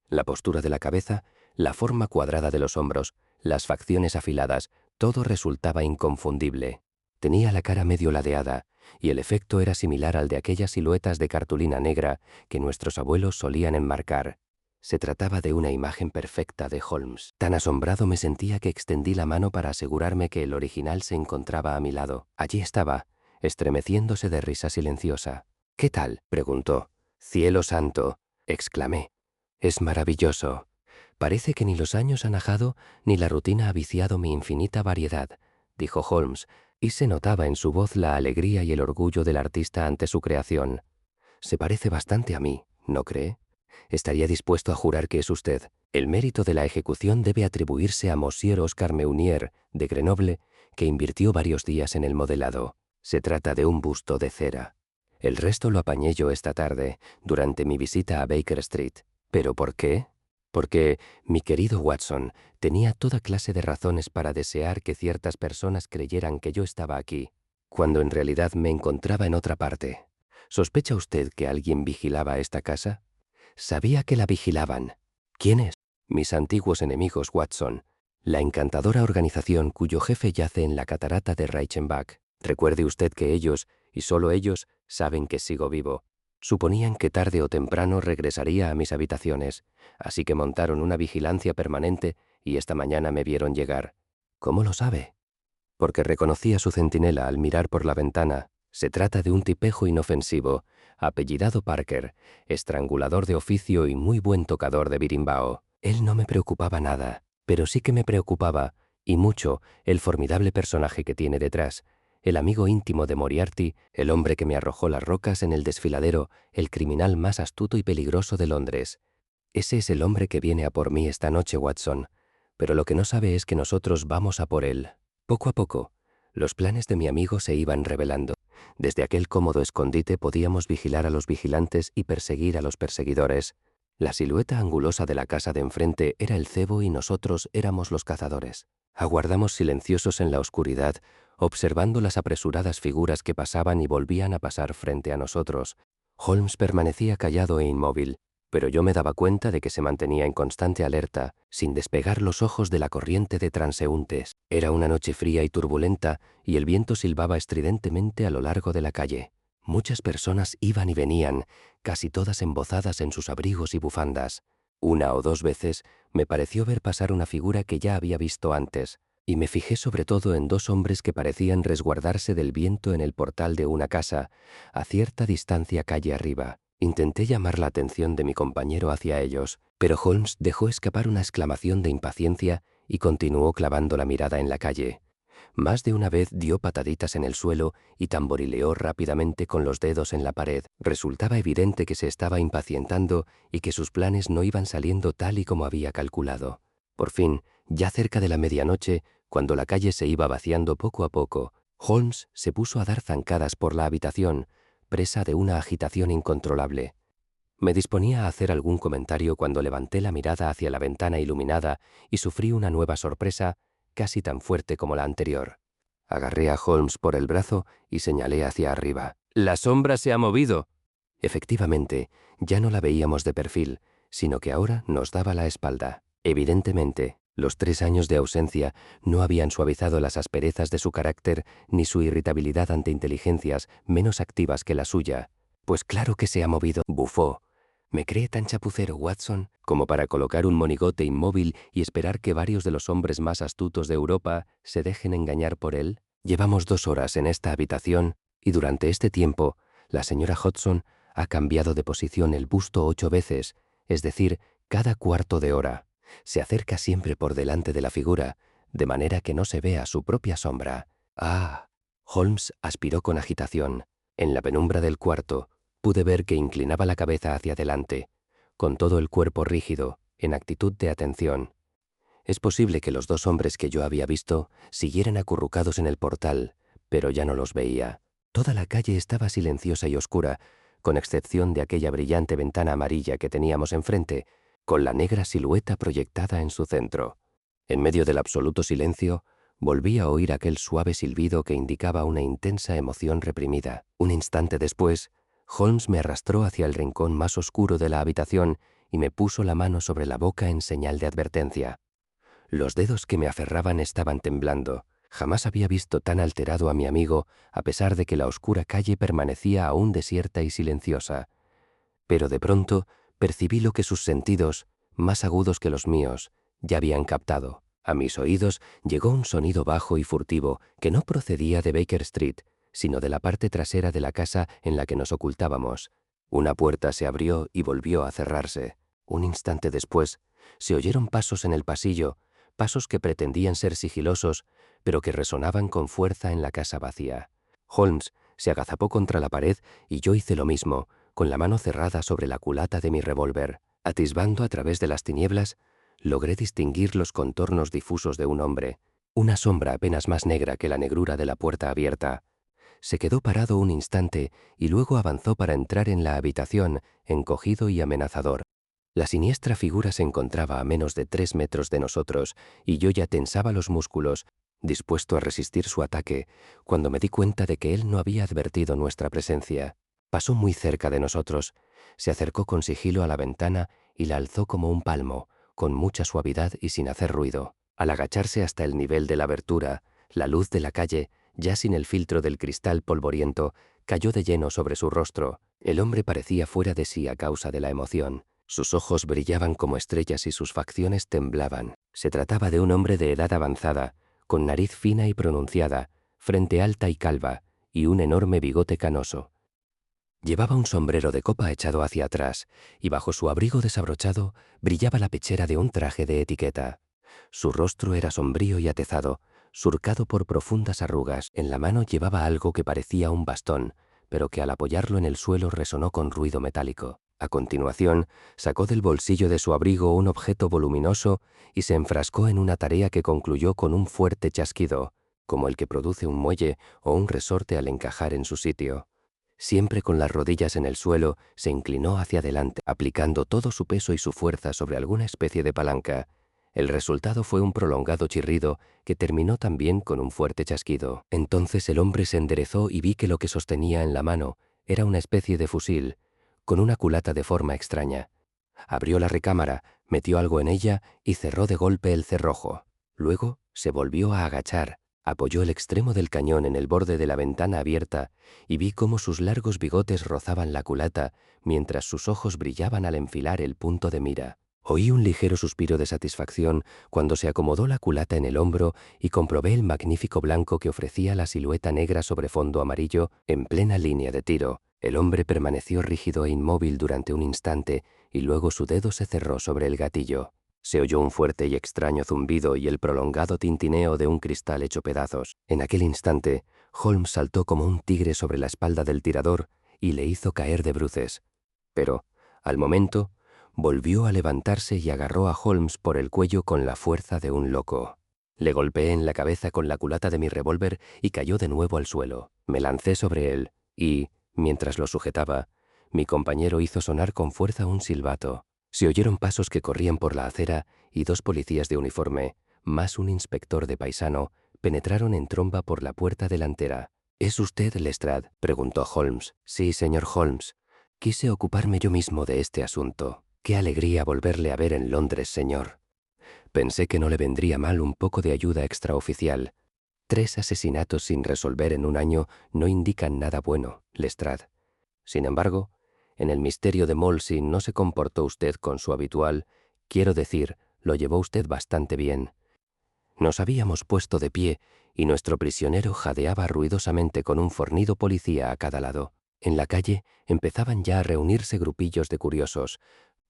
La postura de la cabeza, la forma cuadrada de los hombros, las facciones afiladas, todo resultaba inconfundible. Tenía la cara medio ladeada, y el efecto era similar al de aquellas siluetas de cartulina negra que nuestros abuelos solían enmarcar. Se trataba de una imagen perfecta de Holmes. Tan asombrado me sentía que extendí la mano para asegurarme que el original se encontraba a mi lado. Allí estaba, estremeciéndose de risa silenciosa. «¿Qué tal?», preguntó. «Cielo santo», exclamé. «Es maravilloso. Parece que ni los años han ajado ni la rutina ha viciado mi infinita variedad», dijo Holmes, y se notaba en su voz la alegría y el orgullo del artista ante su creación. «Se parece bastante a mí, ¿no cree? Estaría dispuesto a jurar que es usted. El mérito de la ejecución debe atribuirse a Monsieur Oscar Meunier, de Grenoble, que invirtió varios días en el modelado. Se trata de un busto de cera. El resto lo apañé yo esta tarde, durante mi visita a Baker Street. ¿Pero por qué? Porque, mi querido Watson, tenía toda clase de razones para desear que ciertas personas creyeran que yo estaba aquí, cuando en realidad me encontraba en otra parte. ¿Sospecha usted que alguien vigilaba esta casa? Sabía que la vigilaban. ¿Quiénes? Mis antiguos enemigos, Watson. La encantadora organización cuyo jefe yace en la catarata de Reichenbach. Recuerde usted que ellos, y solo ellos, saben que sigo vivo. Suponían que tarde o temprano regresaría a mis habitaciones, así que montaron una vigilancia permanente y esta mañana me vieron llegar. ¿Cómo lo sabe? Porque reconocí a su centinela al mirar por la ventana. Se trata de un tipejo inofensivo, apellidado Parker, estrangulador de oficio y muy buen tocador de birimbao. Él no me preocupaba nada, pero sí que me preocupaba, y mucho, el formidable personaje que tiene detrás, el amigo íntimo de Moriarty, el hombre que me arrojó las rocas en el desfiladero, el criminal más astuto y peligroso de Londres. Ese es el hombre que viene a por mí esta noche, Watson, pero lo que no sabe es que nosotros vamos a por él. Poco a poco, los planes de mi amigo se iban revelando. Desde aquel cómodo escondite podíamos vigilar a los vigilantes y perseguir a los perseguidores. La silueta angulosa de la casa de enfrente era el cebo y nosotros éramos los cazadores. Aguardamos silenciosos en la oscuridad, observando las apresuradas figuras que pasaban y volvían a pasar frente a nosotros. Holmes permanecía callado e inmóvil, pero yo me daba cuenta de que se mantenía en constante alerta, sin despegar los ojos de la corriente de transeúntes. Era una noche fría y turbulenta, y el viento silbaba estridentemente a lo largo de la calle. Muchas personas iban y venían, casi todas embozadas en sus abrigos y bufandas. Una o dos veces me pareció ver pasar una figura que ya había visto antes, y me fijé sobre todo en 2 hombres que parecían resguardarse del viento en el portal de una casa, a cierta distancia calle arriba. Intenté llamar la atención de mi compañero hacia ellos, pero Holmes dejó escapar una exclamación de impaciencia y continuó clavando la mirada en la calle. Más de una vez dio pataditas en el suelo y tamborileó rápidamente con los dedos en la pared. Resultaba evidente que se estaba impacientando y que sus planes no iban saliendo tal y como había calculado. Por fin, ya cerca de la medianoche, cuando la calle se iba vaciando poco a poco, Holmes se puso a dar zancadas por la habitación, presa de una agitación incontrolable. Me disponía a hacer algún comentario cuando levanté la mirada hacia la ventana iluminada y sufrí una nueva sorpresa, casi tan fuerte como la anterior. Agarré a Holmes por el brazo y señalé hacia arriba. «¡La sombra se ha movido!». Efectivamente, ya no la veíamos de perfil, sino que ahora nos daba la espalda. Evidentemente, Los 3 años de ausencia no habían suavizado las asperezas de su carácter ni su irritabilidad ante inteligencias menos activas que la suya. «Pues claro que se ha movido», bufó. «¿Me cree tan chapucero, Watson, como para colocar un monigote inmóvil y esperar que varios de los hombres más astutos de Europa se dejen engañar por él? Llevamos 2 horas en esta habitación y durante este tiempo la señora Hodgson ha cambiado de posición el busto 8 veces, es decir, cada cuarto de hora. Se acerca siempre por delante de la figura, de manera que no se vea su propia sombra». «Ah». Holmes aspiró con agitación. En la penumbra del cuarto pude ver que inclinaba la cabeza hacia adelante, con todo el cuerpo rígido, en actitud de atención. Es posible que los 2 hombres que yo había visto siguieran acurrucados en el portal, pero ya no los veía. Toda la calle estaba silenciosa y oscura, con excepción de aquella brillante ventana amarilla que teníamos enfrente, con la negra silueta proyectada en su centro. En medio del absoluto silencio, volví a oír aquel suave silbido que indicaba una intensa emoción reprimida. Un instante después, Holmes me arrastró hacia el rincón más oscuro de la habitación y me puso la mano sobre la boca en señal de advertencia. Los dedos que me aferraban estaban temblando. Jamás había visto tan alterado a mi amigo, a pesar de que la oscura calle permanecía aún desierta y silenciosa. Pero de pronto percibí lo que sus sentidos, más agudos que los míos, ya habían captado. A mis oídos llegó un sonido bajo y furtivo que no procedía de Baker Street, sino de la parte trasera de la casa en la que nos ocultábamos. Una puerta se abrió y volvió a cerrarse. Un instante después, se oyeron pasos en el pasillo, pasos que pretendían ser sigilosos, pero que resonaban con fuerza en la casa vacía. Holmes se agazapó contra la pared y yo hice lo mismo, con la mano cerrada sobre la culata de mi revólver. Atisbando a través de las tinieblas, logré distinguir los contornos difusos de un hombre, una sombra apenas más negra que la negrura de la puerta abierta. Se quedó parado un instante y luego avanzó para entrar en la habitación, encogido y amenazador. La siniestra figura se encontraba a menos de 3 metros de nosotros y yo ya tensaba los músculos, dispuesto a resistir su ataque, cuando me di cuenta de que él no había advertido nuestra presencia. Pasó muy cerca de nosotros, se acercó con sigilo a la ventana y la alzó como un palmo, con mucha suavidad y sin hacer ruido. Al agacharse hasta el nivel de la abertura, la luz de la calle, ya sin el filtro del cristal polvoriento, cayó de lleno sobre su rostro. El hombre parecía fuera de sí a causa de la emoción. Sus ojos brillaban como estrellas y sus facciones temblaban. Se trataba de un hombre de edad avanzada, con nariz fina y pronunciada, frente alta y calva, y un enorme bigote canoso. Llevaba un sombrero de copa echado hacia atrás, y bajo su abrigo desabrochado brillaba la pechera de un traje de etiqueta. Su rostro era sombrío y atezado, surcado por profundas arrugas. En la mano llevaba algo que parecía un bastón, pero que al apoyarlo en el suelo resonó con ruido metálico. A continuación, sacó del bolsillo de su abrigo un objeto voluminoso y se enfrascó en una tarea que concluyó con un fuerte chasquido, como el que produce un muelle o un resorte al encajar en su sitio. Siempre con las rodillas en el suelo, se inclinó hacia adelante, aplicando todo su peso y su fuerza sobre alguna especie de palanca. El resultado fue un prolongado chirrido que terminó también con un fuerte chasquido. Entonces el hombre se enderezó y vi que lo que sostenía en la mano era una especie de fusil, con una culata de forma extraña. Abrió la recámara, metió algo en ella y cerró de golpe el cerrojo. Luego se volvió a agachar, apoyó el extremo del cañón en el borde de la ventana abierta y vi cómo sus largos bigotes rozaban la culata mientras sus ojos brillaban al enfilar el punto de mira. Oí un ligero suspiro de satisfacción cuando se acomodó la culata en el hombro y comprobé el magnífico blanco que ofrecía la silueta negra sobre fondo amarillo en plena línea de tiro. El hombre permaneció rígido e inmóvil durante un instante y luego su dedo se cerró sobre el gatillo. Se oyó un fuerte y extraño zumbido y el prolongado tintineo de un cristal hecho pedazos. En aquel instante, Holmes saltó como un tigre sobre la espalda del tirador y le hizo caer de bruces. Pero, al momento, volvió a levantarse y agarró a Holmes por el cuello con la fuerza de un loco. Le golpeé en la cabeza con la culata de mi revólver y cayó de nuevo al suelo. Me lancé sobre él y, mientras lo sujetaba, mi compañero hizo sonar con fuerza un silbato. Se oyeron pasos que corrían por la acera y 2 policías de uniforme, más un inspector de paisano, penetraron en tromba por la puerta delantera. «¿Es usted Lestrade?», preguntó Holmes. «Sí, señor Holmes. Quise ocuparme yo mismo de este asunto. Qué alegría volverle a ver en Londres, señor». Pensé que no le vendría mal un poco de ayuda extraoficial. 3 asesinatos sin resolver en un año no indican nada bueno, Lestrade. Sin embargo, en el misterio de Molesey no se comportó usted con su habitual, quiero decir, lo llevó usted bastante bien. Nos habíamos puesto de pie y nuestro prisionero jadeaba ruidosamente con un fornido policía a cada lado. En la calle empezaban ya a reunirse grupillos de curiosos.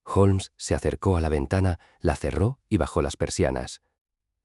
Holmes se acercó a la ventana, la cerró y bajó las persianas.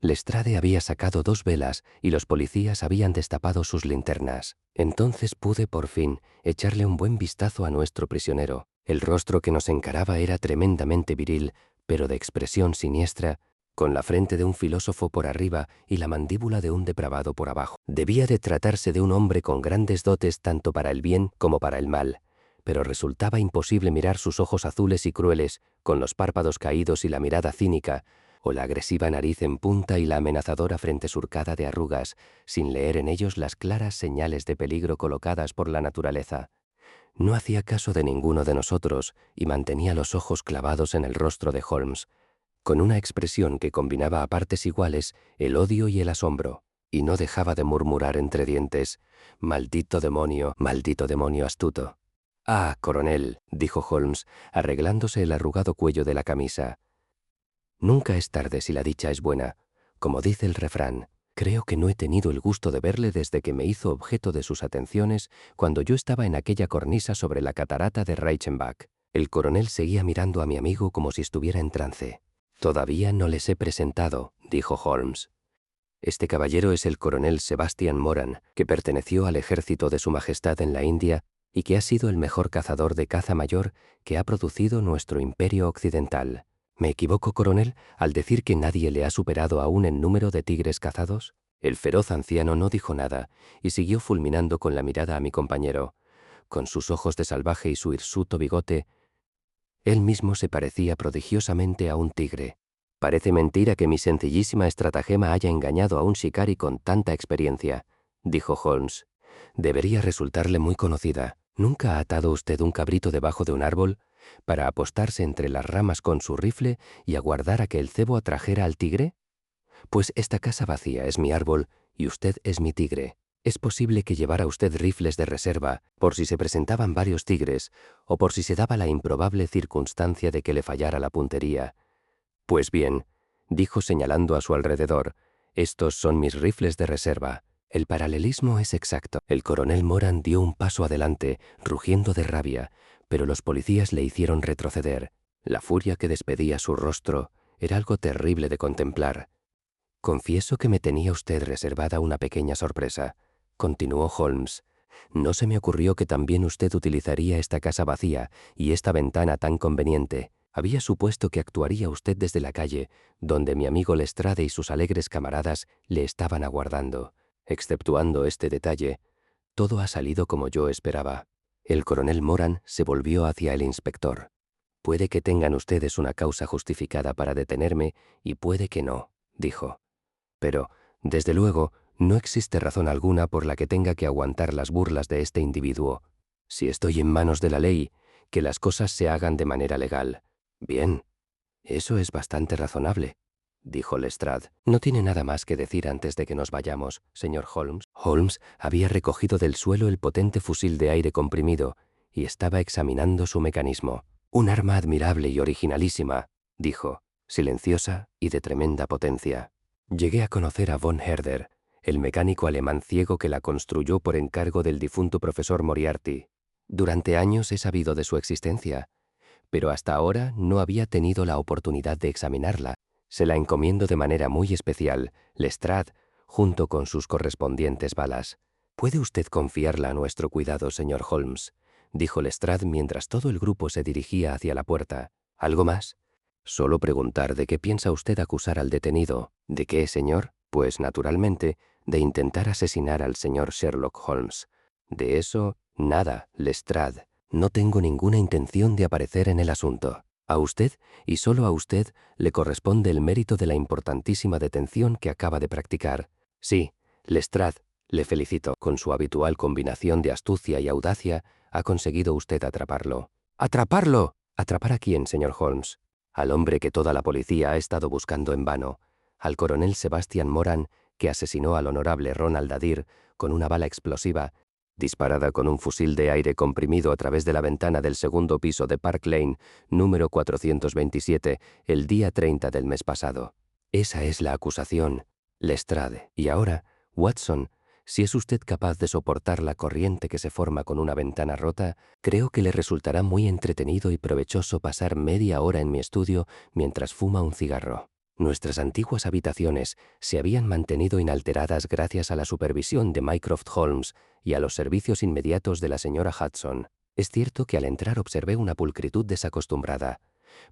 Lestrade había sacado 2 velas y los policías habían destapado sus linternas. Entonces pude, por fin, echarle un buen vistazo a nuestro prisionero. El rostro que nos encaraba era tremendamente viril, pero de expresión siniestra, con la frente de un filósofo por arriba y la mandíbula de un depravado por abajo. Debía de tratarse de un hombre con grandes dotes tanto para el bien como para el mal, pero resultaba imposible mirar sus ojos azules y crueles, con los párpados caídos y la mirada cínica, o la agresiva nariz en punta y la amenazadora frente surcada de arrugas, sin leer en ellos las claras señales de peligro colocadas por la naturaleza. No hacía caso de ninguno de nosotros y mantenía los ojos clavados en el rostro de Holmes, con una expresión que combinaba a partes iguales el odio y el asombro, y no dejaba de murmurar entre dientes: maldito demonio astuto. «Ah, coronel», dijo Holmes, arreglándose el arrugado cuello de la camisa. «Nunca es tarde si la dicha es buena. Como dice el refrán, creo que no he tenido el gusto de verle desde que me hizo objeto de sus atenciones cuando yo estaba en aquella cornisa sobre la catarata de Reichenbach». El coronel seguía mirando a mi amigo como si estuviera en trance. «Todavía no les he presentado», dijo Holmes. «Este caballero es el coronel Sebastian Moran, que perteneció al ejército de Su Majestad en la India y que ha sido el mejor cazador de caza mayor que ha producido nuestro imperio occidental». ¿Me equivoco, coronel, al decir que nadie le ha superado aún en número de tigres cazados? El feroz anciano no dijo nada y siguió fulminando con la mirada a mi compañero. Con sus ojos de salvaje y su hirsuto bigote, él mismo se parecía prodigiosamente a un tigre. «Parece mentira que mi sencillísima estratagema haya engañado a un shikari con tanta experiencia», dijo Holmes. «Debería resultarle muy conocida. ¿Nunca ha atado usted un cabrito debajo de un árbol para apostarse entre las ramas con su rifle y aguardar a que el cebo atrajera al tigre? Pues esta casa vacía es mi árbol y usted es mi tigre. Es posible que llevara usted rifles de reserva por si se presentaban varios tigres o por si se daba la improbable circunstancia de que le fallara la puntería. Pues bien», dijo señalando a su alrededor, «estos son mis rifles de reserva». El paralelismo es exacto. El coronel Moran dio un paso adelante, rugiendo de rabia, pero los policías le hicieron retroceder. La furia que despedía su rostro era algo terrible de contemplar. «Confieso que me tenía usted reservada una pequeña sorpresa», continuó Holmes. «No se me ocurrió que también usted utilizaría esta casa vacía y esta ventana tan conveniente. Había supuesto que actuaría usted desde la calle, donde mi amigo Lestrade y sus alegres camaradas le estaban aguardando. Exceptuando este detalle, todo ha salido como yo esperaba». El coronel Moran se volvió hacia el inspector. «Puede que tengan ustedes una causa justificada para detenerme y puede que no», dijo. «Pero, desde luego, no existe razón alguna por la que tenga que aguantar las burlas de este individuo. Si estoy en manos de la ley, que las cosas se hagan de manera legal». «Bien, eso es bastante razonable», dijo Lestrade. «No tiene nada más que decir antes de que nos vayamos, señor Holmes». Holmes había recogido del suelo el potente fusil de aire comprimido y estaba examinando su mecanismo. «Un arma admirable y originalísima», dijo, «silenciosa y de tremenda potencia. Llegué a conocer a von Herder, el mecánico alemán ciego que la construyó por encargo del difunto profesor Moriarty. Durante años he sabido de su existencia, pero hasta ahora no había tenido la oportunidad de examinarla. Se la encomiendo de manera muy especial, Lestrade, junto con sus correspondientes balas. «Puede usted confiarla a nuestro cuidado, señor Holmes», dijo Lestrade mientras todo el grupo se dirigía hacia la puerta. «¿Algo más?» «Solo preguntar de qué piensa usted acusar al detenido». «¿De qué, señor?» «Pues, naturalmente, de intentar asesinar al señor Sherlock Holmes». «De eso, nada, Lestrade. No tengo ninguna intención de aparecer en el asunto. A usted, y solo a usted, le corresponde el mérito de la importantísima detención que acaba de practicar. Sí, Lestrade, le felicito. Con su habitual combinación de astucia y audacia, ha conseguido usted atraparlo». «¿Atraparlo? ¿Atrapar a quién, señor Holmes?» al hombre que toda la policía ha estado buscando en vano, al coronel Sebastian Moran, que asesinó al honorable Ronald Adir con una bala explosiva, disparada con un fusil de aire comprimido a través de la ventana del segundo piso de Park Lane, número 427, el día 30 del mes pasado. Esa es la acusación, Lestrade. Y ahora, Watson, si es usted capaz de soportar la corriente que se forma con una ventana rota, creo que le resultará muy entretenido y provechoso pasar media hora en mi estudio mientras fuma un cigarro. Nuestras antiguas habitaciones se habían mantenido inalteradas gracias a la supervisión de Mycroft Holmes y a los servicios inmediatos de la señora Hudson. Es cierto que al entrar observé una pulcritud desacostumbrada,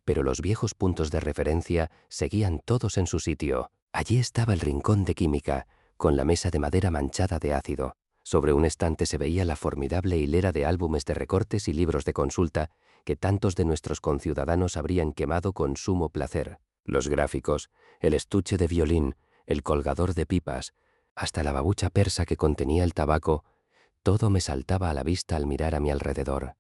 pero los viejos puntos de referencia seguían todos en su sitio. Allí estaba el rincón de química, con la mesa de madera manchada de ácido. Sobre un estante se veía la formidable hilera de álbumes de recortes y libros de consulta que tantos de nuestros conciudadanos habrían quemado con sumo placer. Los gráficos, el estuche de violín, el colgador de pipas, hasta la babucha persa que contenía el tabaco, todo me saltaba a la vista al mirar a mi alrededor.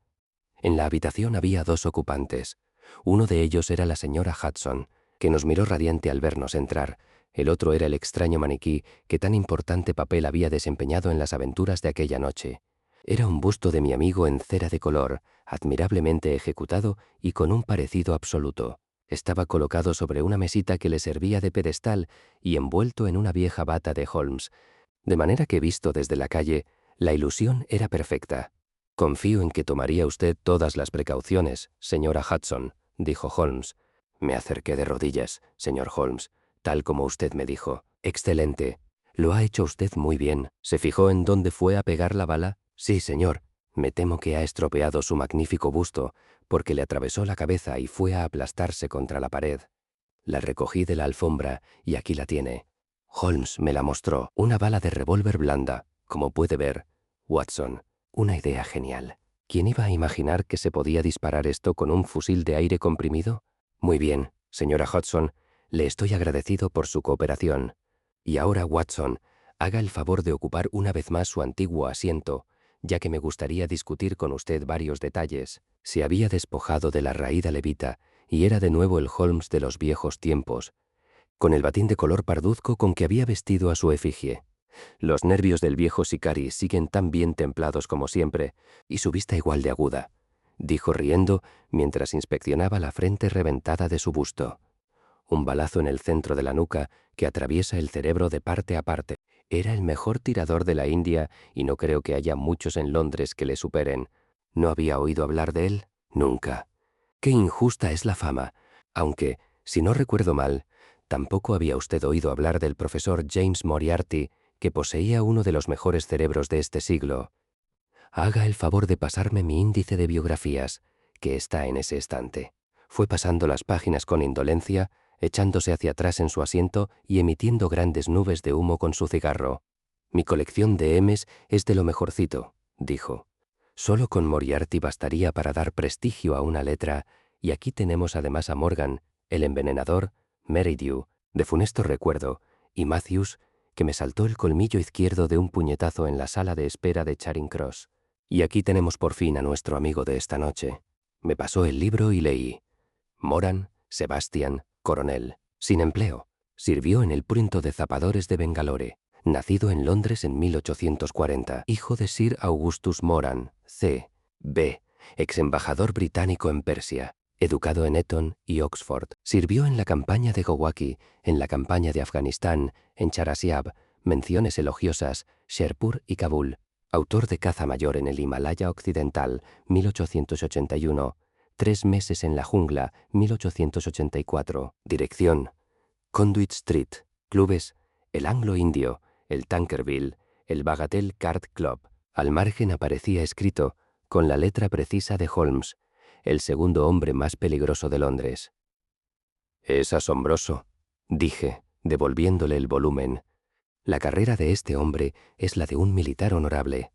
En la habitación había 2 ocupantes. Uno de ellos era la señora Hudson, que nos miró radiante al vernos entrar. El otro era el extraño maniquí que tan importante papel había desempeñado en las aventuras de aquella noche. Era un busto de mi amigo en cera de color, admirablemente ejecutado y con un parecido absoluto. Estaba colocado sobre una mesita que le servía de pedestal y envuelto en una vieja bata de Holmes, de manera que visto desde la calle, la ilusión era perfecta. «Confío en que tomaría usted todas las precauciones, señora Hudson», dijo Holmes. Me acerqué de rodillas, señor Holmes, tal como usted me dijo. «Excelente. Lo ha hecho usted muy bien. ¿Se fijó en dónde fue a pegar la bala?» «Sí, señor. Me temo que ha estropeado su magnífico busto, porque le atravesó la cabeza y fue a aplastarse contra la pared. La recogí de la alfombra y aquí la tiene». Holmes me la mostró. Una bala de revólver blanda, como puede ver. Watson, una idea genial. ¿Quién iba a imaginar que se podía disparar esto con un fusil de aire comprimido? Muy bien, señora Hudson, le estoy agradecido por su cooperación. Y ahora, Watson, haga el favor de ocupar una vez más su antiguo asiento, ya que me gustaría discutir con usted varios detalles. Se había despojado de la raída levita y era de nuevo el Holmes de los viejos tiempos, con el batín de color parduzco con que había vestido a su efigie. Los nervios del viejo sicari siguen tan bien templados como siempre, y su vista igual de aguda, dijo riendo mientras inspeccionaba la frente reventada de su busto. Un balazo en el centro de la nuca que atraviesa el cerebro de parte a parte. Era el mejor tirador de la India y no creo que haya muchos en Londres que le superen. ¿No había oído hablar de él? Nunca. Qué injusta es la fama, aunque, si no recuerdo mal, tampoco había usted oído hablar del profesor James Moriarty, que poseía uno de los mejores cerebros de este siglo. Haga el favor de pasarme mi índice de biografías, que está en ese estante. Fue pasando las páginas con indolencia, echándose hacia atrás en su asiento y emitiendo grandes nubes de humo con su cigarro. Mi colección de M's es de lo mejorcito, dijo. Solo con Moriarty bastaría para dar prestigio a una letra, y aquí tenemos además a Morgan, el envenenador, Merridew, de funesto recuerdo, y Matthews, que me saltó el colmillo izquierdo de un puñetazo en la sala de espera de Charing Cross. Y aquí tenemos por fin a nuestro amigo de esta noche. Me pasó el libro y leí. Moran, Sebastian, coronel, sin empleo. Sirvió en el Printo de Zapadores de Bengalore. Nacido en Londres en 1840, hijo de Sir Augustus Moran, C.B., ex embajador británico en Persia. Educado en Eton y Oxford, sirvió en la campaña de Gowaki, en la campaña de Afganistán, en Charasiab, menciones elogiosas, Sherpur y Kabul. Autor de Caza Mayor en el Himalaya Occidental, 1881. 3 meses en la jungla, 1884. Dirección: Conduit Street. Clubes: el Anglo Indio, el Tankerville, el Bagatelle Card Club. Al margen aparecía escrito, con la letra precisa de Holmes, el segundo hombre más peligroso de Londres. «Es asombroso», dije, devolviéndole el volumen. «La carrera de este hombre es la de un militar honorable».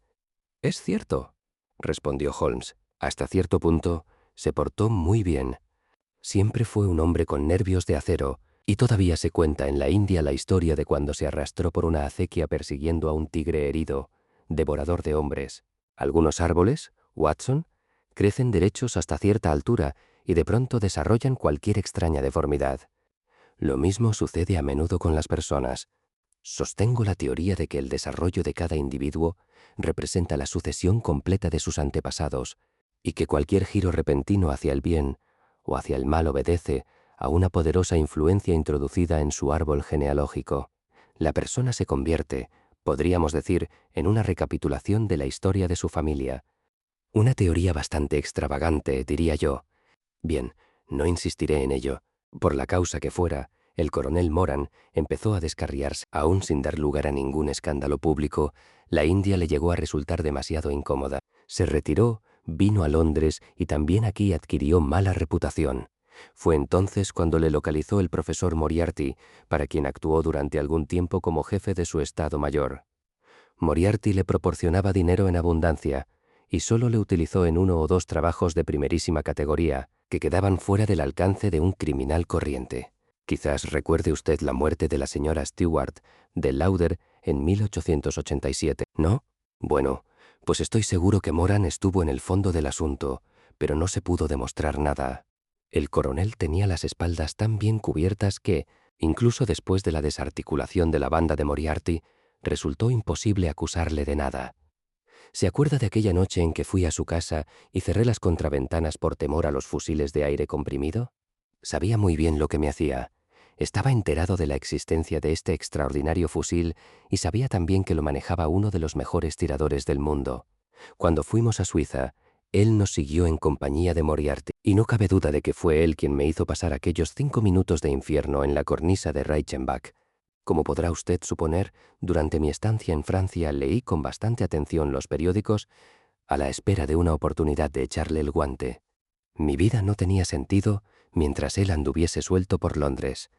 «Es cierto», respondió Holmes. «Hasta cierto punto se portó muy bien. Siempre fue un hombre con nervios de acero, y todavía se cuenta en la India la historia de cuando se arrastró por una acequia persiguiendo a un tigre herido, devorador de hombres. Algunos árboles, Watson, crecen derechos hasta cierta altura y de pronto desarrollan cualquier extraña deformidad. Lo mismo sucede a menudo con las personas. Sostengo la teoría de que el desarrollo de cada individuo representa la sucesión completa de sus antepasados y que cualquier giro repentino hacia el bien o hacia el mal obedece a una poderosa influencia introducida en su árbol genealógico. La persona se convierte, podríamos decir, en una recapitulación de la historia de su familia. Una teoría bastante extravagante, diría yo. Bien, no insistiré en ello. Por la causa que fuera, el coronel Moran empezó a descarriarse. Aún sin dar lugar a ningún escándalo público, la India le llegó a resultar demasiado incómoda. Se retiró, vino a Londres y también aquí adquirió mala reputación. Fue entonces cuando le localizó el profesor Moriarty, para quien actuó durante algún tiempo como jefe de su Estado Mayor. Moriarty le proporcionaba dinero en abundancia, y solo le utilizó en 1 o 2 trabajos de primerísima categoría, que quedaban fuera del alcance de un criminal corriente. Quizás recuerde usted la muerte de la señora Stewart de Lauder en 1887, ¿no? Bueno, pues estoy seguro que Moran estuvo en el fondo del asunto, pero no se pudo demostrar nada. El coronel tenía las espaldas tan bien cubiertas que, incluso después de la desarticulación de la banda de Moriarty, resultó imposible acusarle de nada. ¿Se acuerda de aquella noche en que fui a su casa y cerré las contraventanas por temor a los fusiles de aire comprimido? Sabía muy bien lo que me hacía. Estaba enterado de la existencia de este extraordinario fusil y sabía también que lo manejaba uno de los mejores tiradores del mundo. Cuando fuimos a Suiza, él nos siguió en compañía de Moriarty, y no cabe duda de que fue él quien me hizo pasar aquellos 5 minutos de infierno en la cornisa de Reichenbach. Como podrá usted suponer, durante mi estancia en Francia leí con bastante atención los periódicos a la espera de una oportunidad de echarle el guante. Mi vida no tenía sentido mientras él anduviese suelto por Londres.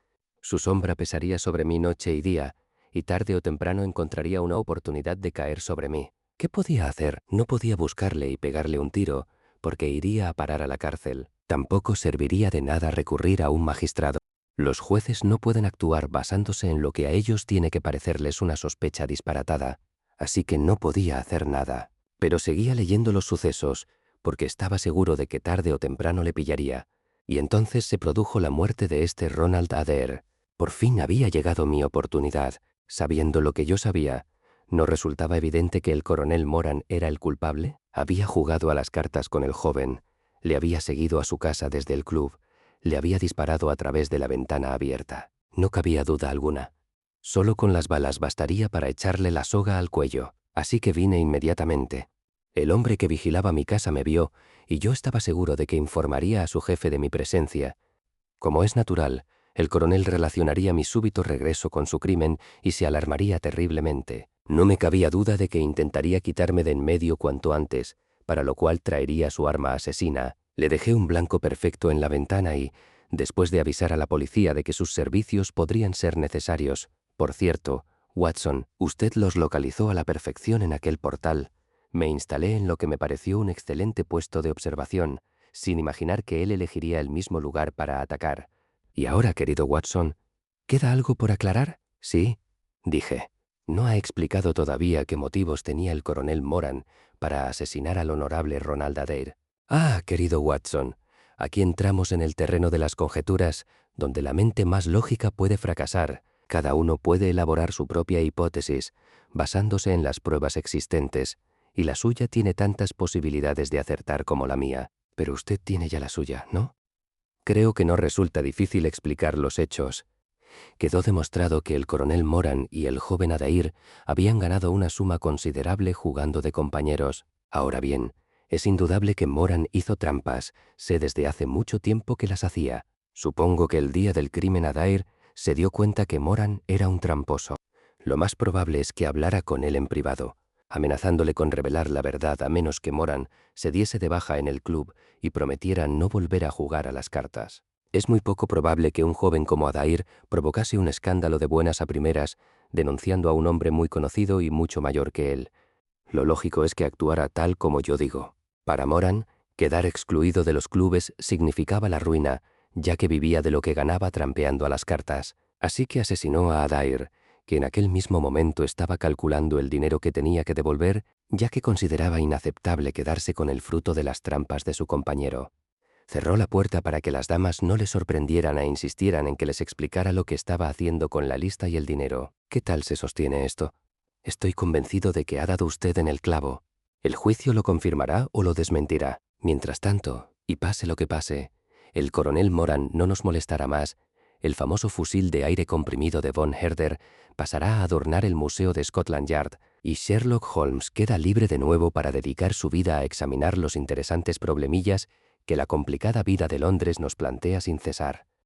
Su sombra pesaría sobre mí noche y día, y tarde o temprano encontraría una oportunidad de caer sobre mí. ¿Qué podía hacer? No podía buscarle y pegarle un tiro, porque iría a parar a la cárcel. Tampoco serviría de nada recurrir a un magistrado. Los jueces no pueden actuar basándose en lo que a ellos tiene que parecerles una sospecha disparatada, así que no podía hacer nada. Pero seguía leyendo los sucesos, porque estaba seguro de que tarde o temprano le pillaría. Y entonces se produjo la muerte de este Ronald Adair. Por fin había llegado mi oportunidad. Sabiendo lo que yo sabía, ¿no resultaba evidente que el coronel Moran era el culpable? Había jugado a las cartas con el joven, le había seguido a su casa desde el club, le había disparado a través de la ventana abierta. No cabía duda alguna. Solo con las balas bastaría para echarle la soga al cuello, así que vine inmediatamente. El hombre que vigilaba mi casa me vio, y yo estaba seguro de que informaría a su jefe de mi presencia. Como es natural, el coronel relacionaría mi súbito regreso con su crimen y se alarmaría terriblemente. No me cabía duda de que intentaría quitarme de en medio cuanto antes, para lo cual traería su arma asesina. Le dejé un blanco perfecto en la ventana y, después de avisar a la policía de que sus servicios podrían ser necesarios, por cierto, Watson, usted los localizó a la perfección en aquel portal. Me instalé en lo que me pareció un excelente puesto de observación, sin imaginar que él elegiría el mismo lugar para atacar. Y ahora, querido Watson, ¿queda algo por aclarar? Sí, dije. No ha explicado todavía qué motivos tenía el coronel Moran para asesinar al honorable Ronald Adair. Ah, querido Watson, aquí entramos en el terreno de las conjeturas, donde la mente más lógica puede fracasar. Cada uno puede elaborar su propia hipótesis, basándose en las pruebas existentes, y la suya tiene tantas posibilidades de acertar como la mía. Pero usted tiene ya la suya, ¿no? Creo que no resulta difícil explicar los hechos. Quedó demostrado que el coronel Moran y el joven Adair habían ganado una suma considerable jugando de compañeros. Ahora bien, es indudable que Moran hizo trampas. Sé desde hace mucho tiempo que las hacía. Supongo que el día del crimen Adair se dio cuenta que Moran era un tramposo. Lo más probable es que hablara con él en privado, amenazándole con revelar la verdad a menos que Moran se diese de baja en el club y prometiera no volver a jugar a las cartas. Es muy poco probable que un joven como Adair provocase un escándalo de buenas a primeras, denunciando a un hombre muy conocido y mucho mayor que él. Lo lógico es que actuara tal como yo digo. Para Moran, quedar excluido de los clubes significaba la ruina, ya que vivía de lo que ganaba trampeando a las cartas. Así que asesinó a Adair, que en aquel mismo momento estaba calculando el dinero que tenía que devolver, ya que consideraba inaceptable quedarse con el fruto de las trampas de su compañero. Cerró la puerta para que las damas no le sorprendieran e insistieran en que les explicara lo que estaba haciendo con la lista y el dinero. ¿Qué tal se sostiene esto? Estoy convencido de que ha dado usted en el clavo. El juicio lo confirmará o lo desmentirá. Mientras tanto, y pase lo que pase, el coronel Moran no nos molestará más. El famoso fusil de aire comprimido de von Herder pasará a adornar el museo de Scotland Yard y Sherlock Holmes queda libre de nuevo para dedicar su vida a examinar los interesantes problemillas que la complicada vida de Londres nos plantea sin cesar.